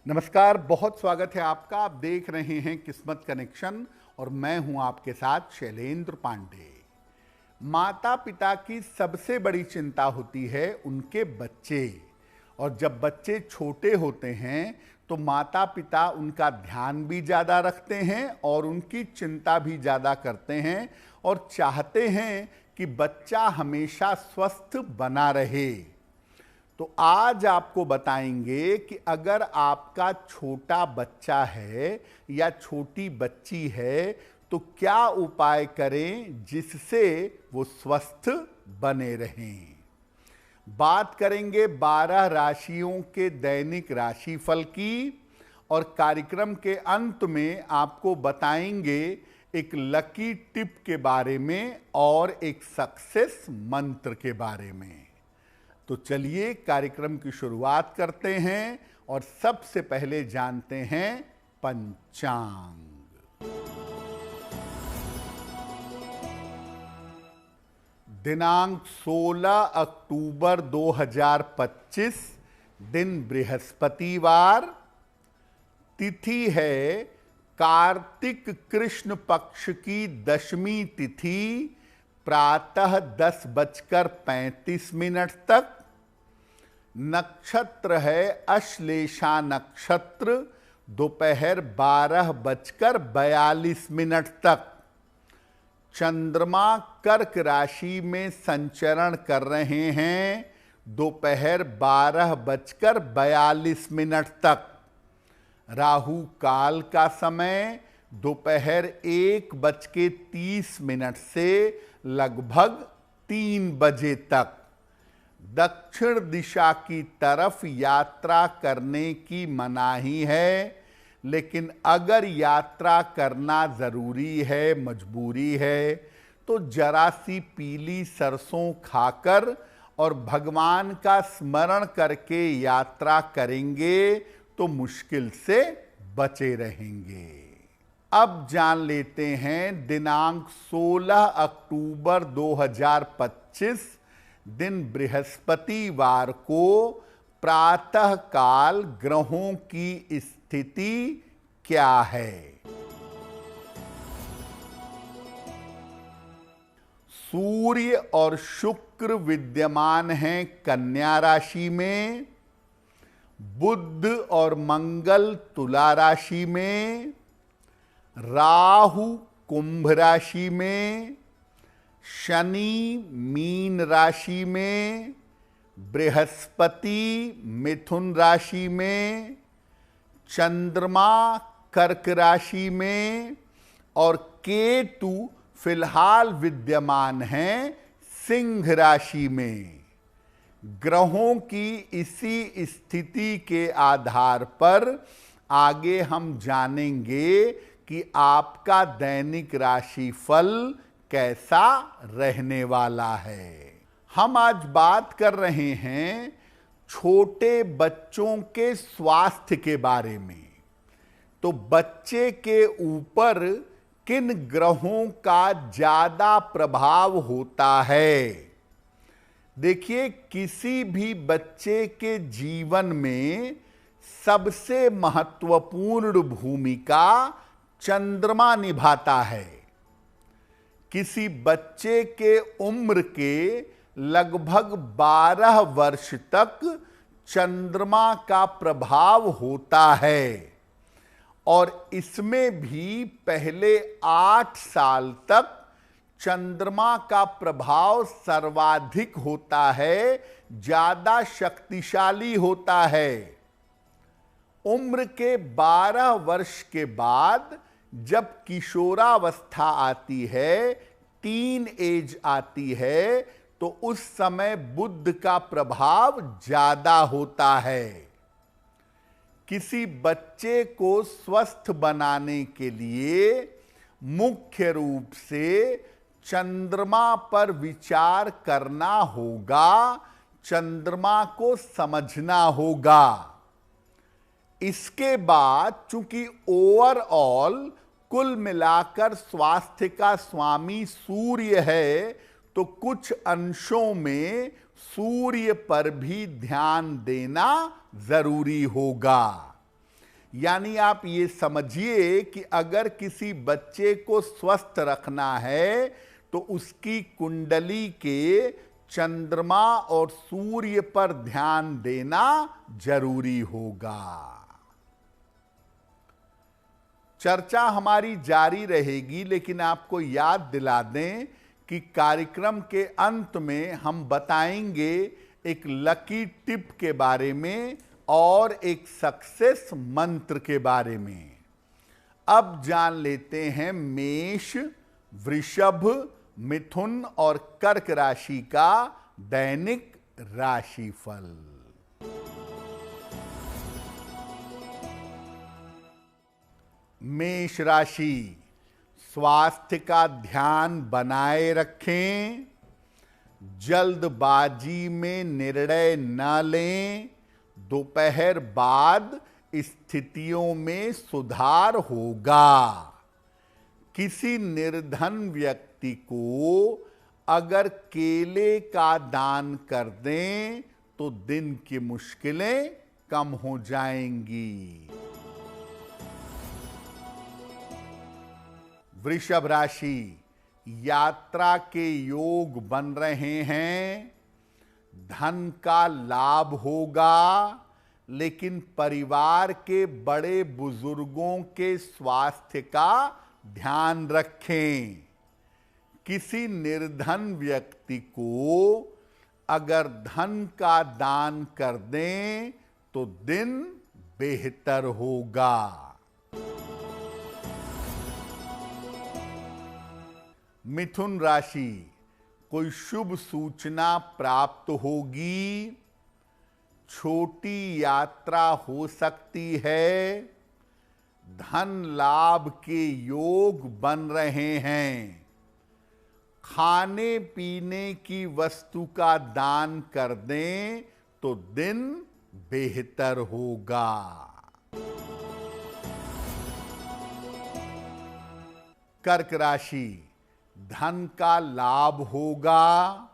नमस्कार, बहुत स्वागत है आपका। आप देख रहे हैं किस्मत कनेक्शन और मैं हूं आपके साथ शैलेंद्र पांडे। माता पिता की सबसे बड़ी चिंता होती है उनके बच्चे, और जब बच्चे छोटे होते हैं तो माता पिता उनका ध्यान भी ज़्यादा रखते हैं और उनकी चिंता भी ज़्यादा करते हैं और चाहते हैं कि बच्चा हमेशा स्वस्थ बना रहे। तो आज आपको बताएंगे कि अगर आपका छोटा बच्चा है या छोटी बच्ची है तो क्या उपाय करें जिससे वो स्वस्थ बने रहें। बात करेंगे 12 राशियों के दैनिक राशिफल की और कार्यक्रम के अंत में आपको बताएंगे एक लकी टिप के बारे में और एक सक्सेस मंत्र के बारे में। तो चलिए कार्यक्रम की शुरुआत करते हैं और सबसे पहले जानते हैं पंचांग। दिनांक 16 अक्टूबर 2025, दिन बृहस्पतिवार, तिथि है कार्तिक कृष्ण पक्ष की दशमी तिथि, प्रातः 10:35 तक। नक्षत्र है अश्लेषा नक्षत्र, दोपहर 12:42 तक। चंद्रमा कर्क राशि में संचरण कर रहे हैं दोपहर 12:42 तक। राहु काल का समय दोपहर 1:30 से लगभग 3 बजे तक। दक्षिण दिशा की तरफ यात्रा करने की मनाही है, लेकिन अगर यात्रा करना ज़रूरी है, मजबूरी है, तो जरा सी पीली सरसों खाकर और भगवान का स्मरण करके यात्रा करेंगे तो मुश्किल से बचे रहेंगे। अब जान लेते हैं दिनांक 16 अक्टूबर 2025, दिन बृहस्पतिवार को प्रातः काल ग्रहों की स्थिति क्या है। सूर्य और शुक्र विद्यमान हैं कन्या राशि में, बुध और मंगल तुला राशि में, राहु कुंभ राशि में, शनि मीन राशि में, बृहस्पति मिथुन राशि में, चंद्रमा कर्क राशि में और केतु फिलहाल विद्यमान हैं सिंह राशि में। ग्रहों की इसी स्थिति के आधार पर आगे हम जानेंगे कि आपका दैनिक राशिफल कैसा रहने वाला है। हम आज बात कर रहे हैं छोटे बच्चों के स्वास्थ्य के बारे में। तो बच्चे के ऊपर किन ग्रहों का ज्यादा प्रभाव होता है। देखिए, किसी भी बच्चे के जीवन में सबसे महत्वपूर्ण भूमिका चंद्रमा निभाता है। किसी बच्चे के उम्र के लगभग 12 वर्ष तक चंद्रमा का प्रभाव होता है और इसमें भी पहले 8 साल तक चंद्रमा का प्रभाव सर्वाधिक होता है, ज्यादा शक्तिशाली होता है। उम्र के 12 वर्ष के बाद जब किशोरावस्था आती है, टीन एज आती है, तो उस समय बुध का प्रभाव ज्यादा होता है। किसी बच्चे को स्वस्थ बनाने के लिए मुख्य रूप से चंद्रमा पर विचार करना होगा, चंद्रमा को समझना होगा। इसके बाद चूंकि ओवरऑल कुल मिलाकर स्वास्थ्य का स्वामी सूर्य है, तो कुछ अंशों में सूर्य पर भी ध्यान देना जरूरी होगा। यानी आप ये समझिए कि अगर किसी बच्चे को स्वस्थ रखना है तो उसकी कुंडली के चंद्रमा और सूर्य पर ध्यान देना जरूरी होगा। चर्चा हमारी जारी रहेगी, लेकिन आपको याद दिला दें कि कार्यक्रम के अंत में हम बताएंगे एक लकी टिप के बारे में और एक सक्सेस मंत्र के बारे में। अब जान लेते हैं मेष, वृषभ, मिथुन और कर्क राशि का दैनिक राशिफल। मेष राशि, स्वास्थ्य का ध्यान बनाए रखें, जल्दबाजी में निर्णय न लें, दोपहर बाद स्थितियों में सुधार होगा। किसी निर्धन व्यक्ति को अगर केले का दान कर दें तो दिन की मुश्किलें कम हो जाएंगी। वृषभ राशि, यात्रा के योग बन रहे हैं, धन का लाभ होगा, लेकिन परिवार के बड़े बुजुर्गों के स्वास्थ्य का ध्यान रखें। किसी निर्धन व्यक्ति को अगर धन का दान कर दें तो दिन बेहतर होगा। मिथुन राशि, कोई शुभ सूचना प्राप्त होगी, छोटी यात्रा हो सकती है, धन लाभ के योग बन रहे हैं, खाने पीने की वस्तु का दान कर दें तो दिन बेहतर होगा। कर्क राशि, धन का लाभ होगा,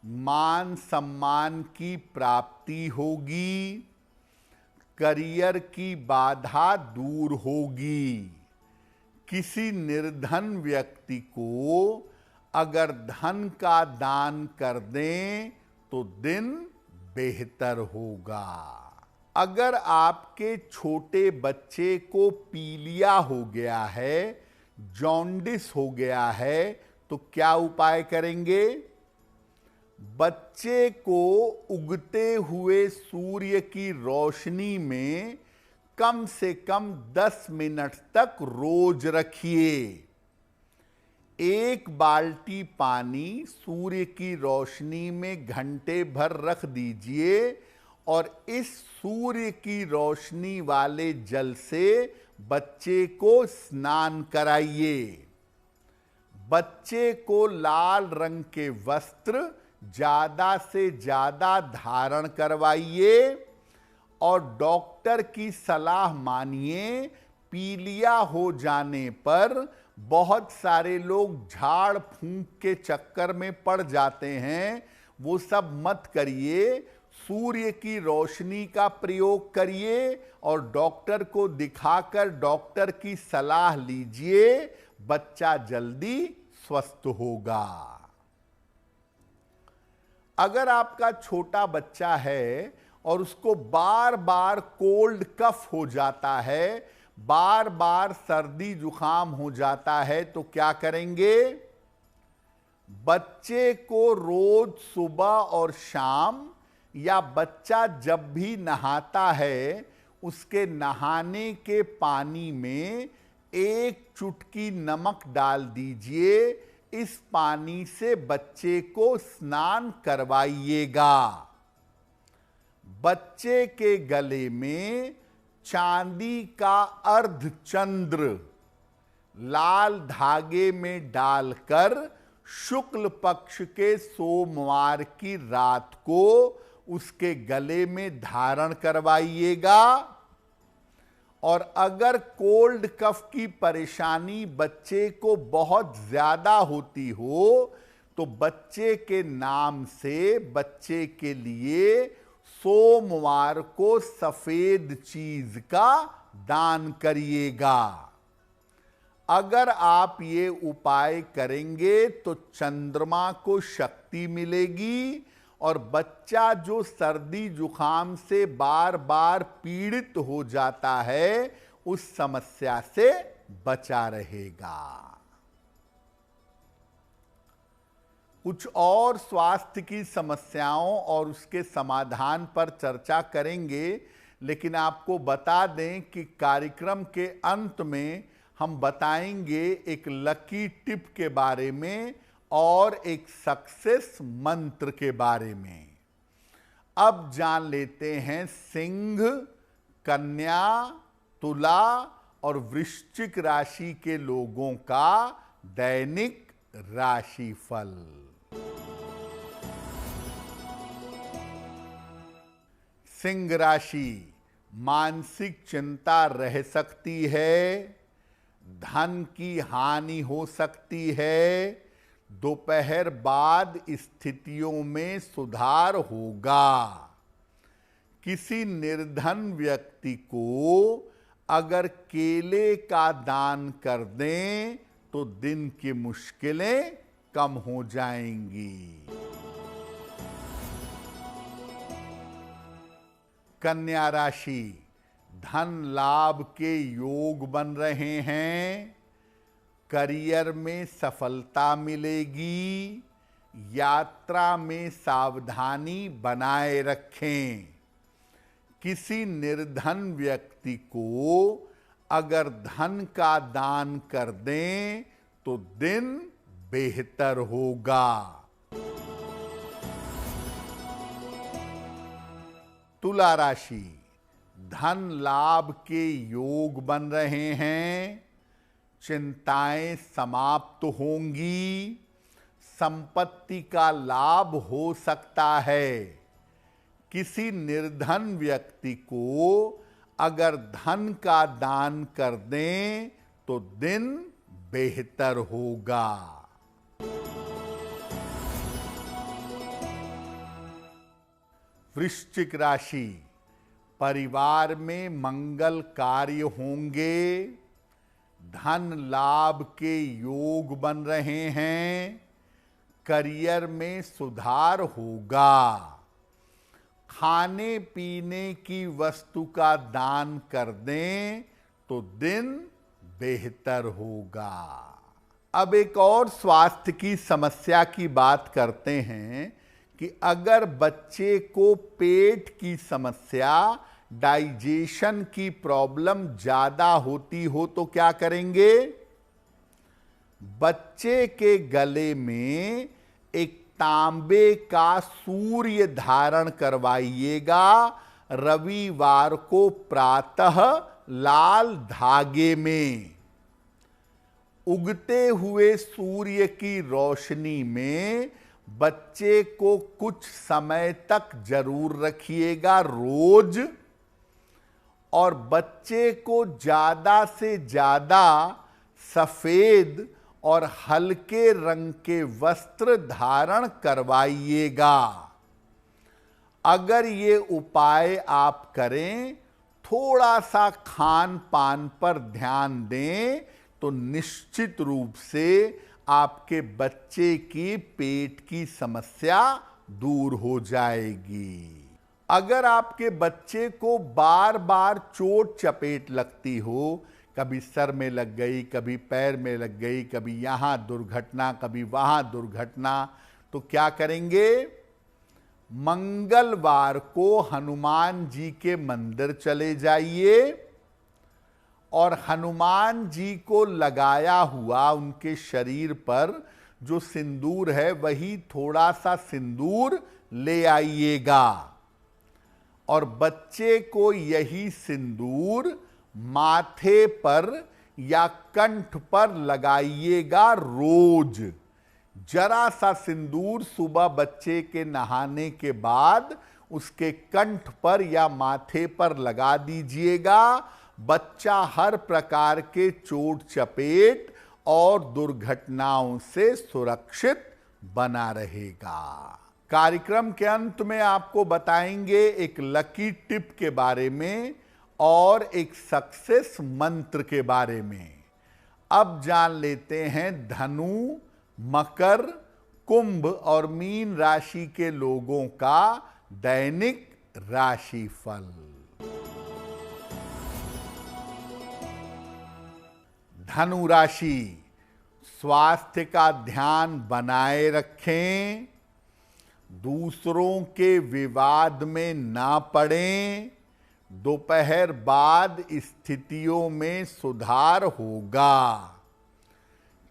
मान सम्मान की प्राप्ति होगी, करियर की बाधा दूर होगी। किसी निर्धन व्यक्ति को अगर धन का दान कर दें तो दिन बेहतर होगा। अगर आपके छोटे बच्चे को पीलिया हो गया है, जॉन्डिस हो गया है, तो क्या उपाय करेंगे? बच्चे को उगते हुए सूर्य की रोशनी में कम से कम 10 मिनट तक रोज रखिए। 1 बाल्टी पानी सूर्य की रोशनी में घंटे भर रख दीजिए और इस सूर्य की रोशनी वाले जल से बच्चे को स्नान कराइए। बच्चे को लाल रंग के वस्त्र ज्यादा से ज्यादा धारण करवाइए और डॉक्टर की सलाह मानिए। पीलिया हो जाने पर बहुत सारे लोग झाड़ फूंक के चक्कर में पड़ जाते हैं, वो सब मत करिए। सूर्य की रोशनी का प्रयोग करिए और डॉक्टर को दिखाकर डॉक्टर की सलाह लीजिए, बच्चा जल्दी स्वस्थ होगा। अगर आपका छोटा बच्चा है और उसको बार बार कोल्ड कफ हो जाता है, बार बार सर्दी जुकाम हो जाता है, तो क्या करेंगे? बच्चे को रोज सुबह और शाम या बच्चा जब भी नहाता है उसके नहाने के पानी में 1 चुटकी नमक डाल दीजिए। इस पानी से बच्चे को स्नान करवाइएगा। बच्चे के गले में चांदी का अर्धचंद्र लाल धागे में डालकर शुक्ल पक्ष के सोमवार की रात को उसके गले में धारण करवाइएगा। और अगर कोल्ड कफ की परेशानी बच्चे को बहुत ज्यादा होती हो तो बच्चे के नाम से बच्चे के लिए सोमवार को सफेद चीज का दान करिएगा। अगर आप ये उपाय करेंगे तो चंद्रमा को शक्ति मिलेगी और बच्चा जो सर्दी जुकाम से बार बार पीड़ित हो जाता है उस समस्या से बचा रहेगा। कुछ और स्वास्थ्य की समस्याओं और उसके समाधान पर चर्चा करेंगे, लेकिन आपको बता दें कि कार्यक्रम के अंत में हम बताएंगे एक लकी टिप के बारे में और एक सक्सेस मंत्र के बारे में। अब जान लेते हैं सिंह, कन्या, तुला और वृश्चिक राशि के लोगों का दैनिक राशिफल। सिंह राशि, मानसिक चिंता रह सकती है, धन की हानि हो सकती है, दोपहर बाद स्थितियों में सुधार होगा। किसी निर्धन व्यक्ति को अगर केले का दान कर दें तो दिन की मुश्किलें कम हो जाएंगी। कन्या राशि, धन लाभ के योग बन रहे हैं, करियर में सफलता मिलेगी, यात्रा में सावधानी बनाए रखें। किसी निर्धन व्यक्ति को अगर धन का दान कर दें तो दिन बेहतर होगा। तुला राशि, धन लाभ के योग बन रहे हैं, चिंताएं समाप्त होंगी, संपत्ति का लाभ हो सकता है। किसी निर्धन व्यक्ति को अगर धन का दान कर दें तो दिन बेहतर होगा। वृश्चिक राशि, परिवार में मंगल कार्य होंगे, धन लाभ के योग बन रहे हैं, करियर में सुधार होगा। खाने पीने की वस्तु का दान कर दें तो दिन बेहतर होगा। अब एक और स्वास्थ्य की समस्या की बात करते हैं कि अगर बच्चे को पेट की समस्या, डाइजेशन की प्रॉब्लम ज्यादा होती हो तो क्या करेंगे? बच्चे के गले में एक तांबे का सूर्य धारण करवाइएगा, रविवार को प्रातः लाल धागे में। उगते हुए सूर्य की रोशनी में बच्चे को कुछ समय तक जरूर रखिएगा रोज, और बच्चे को ज्यादा से ज्यादा सफेद और हल्के रंग के वस्त्र धारण करवाइएगा। अगर ये उपाय आप करें, थोड़ा सा खान पान पर ध्यान दें तो निश्चित रूप से आपके बच्चे की पेट की समस्या दूर हो जाएगी। अगर आपके बच्चे को बार बार चोट चपेट लगती हो, कभी सर में लग गई, कभी पैर में लग गई, कभी यहाँ दुर्घटना, कभी वहाँ दुर्घटना, तो क्या करेंगे? मंगलवार को हनुमान जी के मंदिर चले जाइए और हनुमान जी को लगाया हुआ उनके शरीर पर जो सिंदूर है वही थोड़ा सा सिंदूर ले आइएगा, और बच्चे को यही सिंदूर माथे पर या कंठ पर लगाइएगा रोज। जरा सा सिंदूर सुबह बच्चे के नहाने के बाद उसके कंठ पर या माथे पर लगा दीजिएगा। बच्चा हर प्रकार के चोट चपेट और दुर्घटनाओं से सुरक्षित बना रहेगा। कार्यक्रम के अंत में आपको बताएंगे एक लकी टिप के बारे में और एक सक्सेस मंत्र के बारे में। अब जान लेते हैं धनु, मकर, कुंभ और मीन राशि के लोगों का दैनिक राशिफल। धनु राशि, स्वास्थ्य का ध्यान बनाए रखें, दूसरों के विवाद में ना पड़ें, दोपहर बाद स्थितियों में सुधार होगा।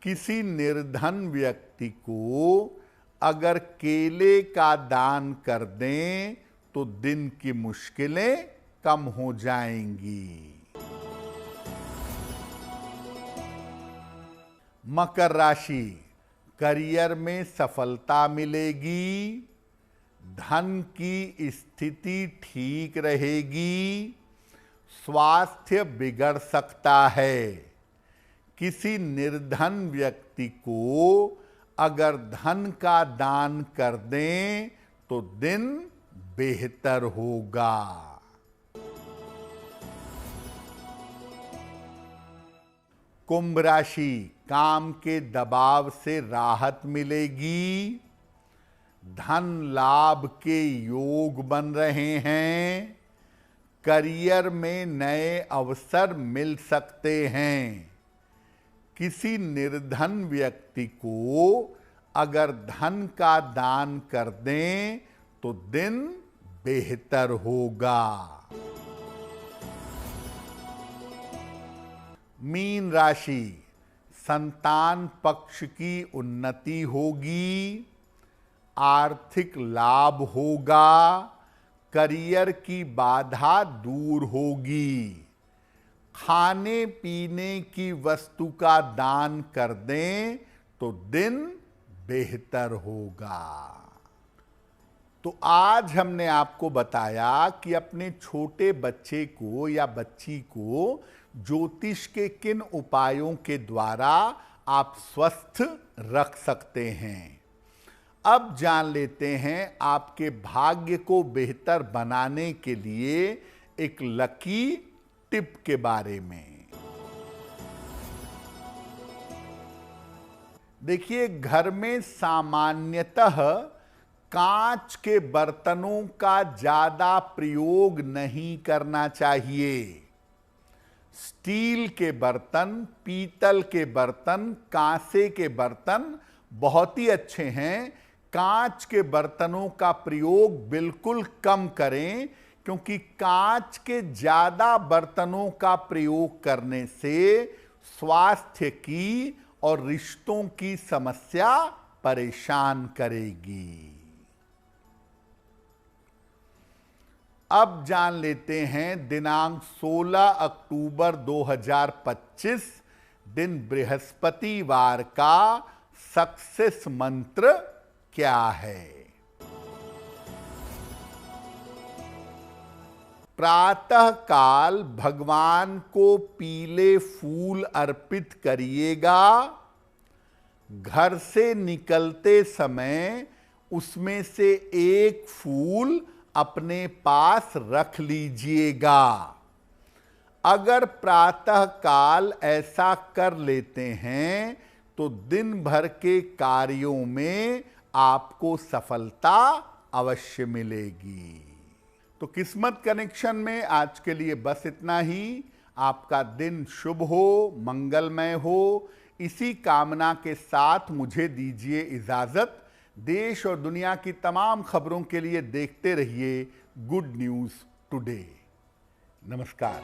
किसी निर्धन व्यक्ति को अगर केले का दान कर दें तो दिन की मुश्किलें कम हो जाएंगी। मकर राशि, करियर में सफलता मिलेगी, धन की स्थिति ठीक रहेगी, स्वास्थ्य बिगड़ सकता है। किसी निर्धन व्यक्ति को अगर धन का दान कर दें तो दिन बेहतर होगा। कुंभ राशि, काम के दबाव से राहत मिलेगी, धन लाभ के योग बन रहे हैं, करियर में नए अवसर मिल सकते हैं। किसी निर्धन व्यक्ति को अगर धन का दान कर दें तो दिन बेहतर होगा। मीन राशि, संतान पक्ष की उन्नति होगी, आर्थिक लाभ होगा, करियर की बाधा दूर होगी। खाने पीने की वस्तु का दान कर दें तो दिन बेहतर होगा। तो आज हमने आपको बताया कि अपने छोटे बच्चे को या बच्ची को ज्योतिष के किन उपायों के द्वारा आप स्वस्थ रख सकते हैं। अब जान लेते हैं आपके भाग्य को बेहतर बनाने के लिए एक लकी टिप के बारे में। देखिए, घर में सामान्यतः कांच के बर्तनों का ज्यादा प्रयोग नहीं करना चाहिए। स्टील के बर्तन, पीतल के बर्तन, कांसे के बर्तन बहुत ही अच्छे हैं। कांच के बर्तनों का प्रयोग बिल्कुल कम करें, क्योंकि कांच के ज्यादा बर्तनों का प्रयोग करने से स्वास्थ्य की और रिश्तों की समस्या परेशान करेगी। अब जान लेते हैं दिनांक 16 अक्टूबर 2025 दिन बृहस्पतिवार का सक्सेस मंत्र क्या है। प्रातः काल भगवान को पीले फूल अर्पित करिएगा। घर से निकलते समय उसमें से एक फूल अपने पास रख लीजिएगा। अगर प्रातः काल ऐसा कर लेते हैं तो दिन भर के कार्यों में आपको सफलता अवश्य मिलेगी। तो किस्मत कनेक्शन में आज के लिए बस इतना ही। आपका दिन शुभ हो, मंगलमय हो, इसी कामना के साथ मुझे दीजिए इजाजत। देश और दुनिया की तमाम खबरों के लिए देखते रहिए गुड न्यूज़ टुडे। नमस्कार।